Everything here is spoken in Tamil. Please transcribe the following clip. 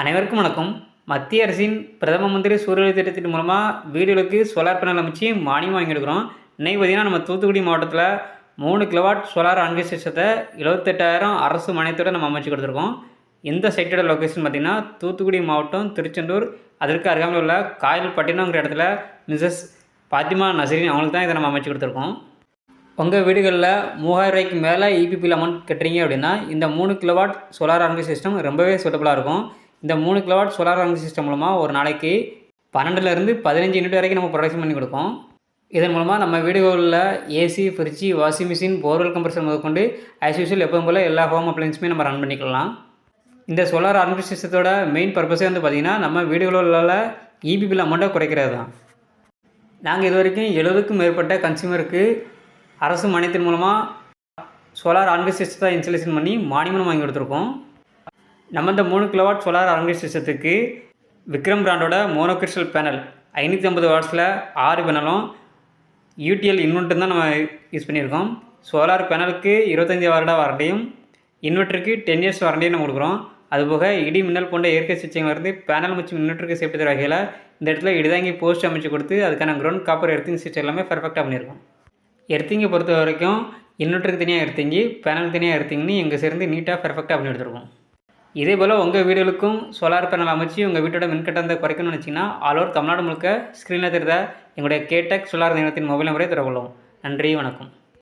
அனைவருக்கும் வணக்கம். மத்திய அரசின் பிரதம மந்திரி சூரிய ஒளி திட்டத்தின் மூலமாக வீடுகளுக்கு சோலார் பேனல் அமைச்சு மானியம் வாங்கி எடுக்கிறோம். இன்னைக்கு பார்த்தீங்கன்னா நம்ம தூத்துக்குடி மாவட்டத்தில் 3 கிலோவாட் சோலார் ஆன்கிரி சிஸ்டத்தை 78,000 அரசு மானியத்தோடு நம்ம அமைச்சு கொடுத்துருக்கோம். இந்த சைட்டோட லொக்கேஷன் பார்த்திங்கன்னா தூத்துக்குடி மாவட்டம் திருச்செந்தூர், அதற்கு அருகாமையில் உள்ள காயல்பட்டினங்கிற இடத்துல மிஸ்ஸஸ் பாத்திமா நசரின் அவங்களுக்கு தான் இதை நம்ம அமைச்சு கொடுத்துருக்கோம். உங்கள் வீடுகளில் 3000 ரூபாய்க்கு மேலே இபிபியில் அமௌண்ட் கட்டுறீங்க அப்படின்னா இந்த 3 கிலோவாட் சோலார் ஆன்கிரி சிஸ்டம் ரொம்பவே சூட்டபுளாக இருக்கும். இந்த 3 கிலோவாட் சோலார் ஆன்கிரி சிஸ்டம் மூலமாக ஒரு நாளைக்கு 12லேருந்து 15 யூனிட் வரைக்கும் நம்ம ப்ரொடக்ஷன் பண்ணி கொடுப்போம். இதன் மூலமாக நம்ம வீடுகளில் ஏசி, ஃப்ரிட்ஜி, வாஷிங் மிஷின், போர்வெல் கம்ப்ரஸர் முதற்கொண்டு ஆஸ் யூஷுவல் எப்பவும் போல் எல்லா ஹோம் அப்ளையன்ஸுமே நம்ம ரன் பண்ணிக்கலாம். இந்த சோலார் ஆன்கிரி சிஸ்டத்தோட மெயின் பர்பஸே வந்து பார்த்திங்கன்னா நம்ம வீடுகளில் இபி பில் அமௌண்ட்டை குறைக்கிறது தான். நாங்கள் இது வரைக்கும் 70க்கும் மேற்பட்ட கன்சியூமருக்கு அரசு மானியத்தின் மூலமாக சோலார் ஆன்கிரி சிஸ்டத்தை இன்ஸ்டலேஷன் பண்ணி மானியம் வாங்கி கொடுத்துருக்கோம். நம்ம இந்த 3 கிலோவாட் சோலார் ஆன்கிரி சிஸ்டத்துக்கு விக்ரம் பிராண்டோட மோனோ கிறிஸ்டல் பேனல் 550 வாட்ஸில் 6 பேனலும் யூடிஎல் இன்வெர்ட்டர் தான் நம்ம யூஸ் பண்ணியிருக்கோம். சோலார் பேனலுக்கு 25 வருட வாரண்டியும் இன்வெர்ட்டருக்கு 10 இயர்ஸ் வாரண்டியும் நம்ம கொடுக்குறோம். அதுபோக இடி மின்னல் போன்ற இயற்கை சிகிச்சையிலிருந்து பேனல் மற்றும் இன்வெர்ட்டருக்கு சேஃப்டி தர வகையில் இந்த இடத்துல இடிதாங்கி போஸ்ட் அமைச்சு கொடுத்து அதுக்கான கிரவுண்ட் காப்பர் எர்த்திங் சிஸ்டம் எல்லாமே பர்ஃபெக்டாக பண்ணியிருக்கோம். எர்த்திங்கை பொறுத்த வரைக்கும் இன்வெர்ட்டருக்கு தனியாக எர்த்திங்கி, பேனலுக்கு தனியாக எர்த்திங்னு எங்கள் சேர்ந்து நீட்டாக பர்ஃபெக்டாக பண்ணி எடுத்துருக்கோம். இதே போல் உங்கள் வீடுகளுக்கும் சோலார் பேனல் அமைச்சு உங்கள் வீட்டோட மின்கட்டணத்தை குறைக்கணும்னு நினச்சிங்கன்னா ஆல் ஓவர் தமிழ்நாடு முழுக்க ஸ்க்ரீனில் தெரிந்த எங்களுடைய கேடெக் சோலார் நிறுவனத்தின் மொபைல் நம்பரை தொடர்பு கொள்ளும். நன்றி, வணக்கம்.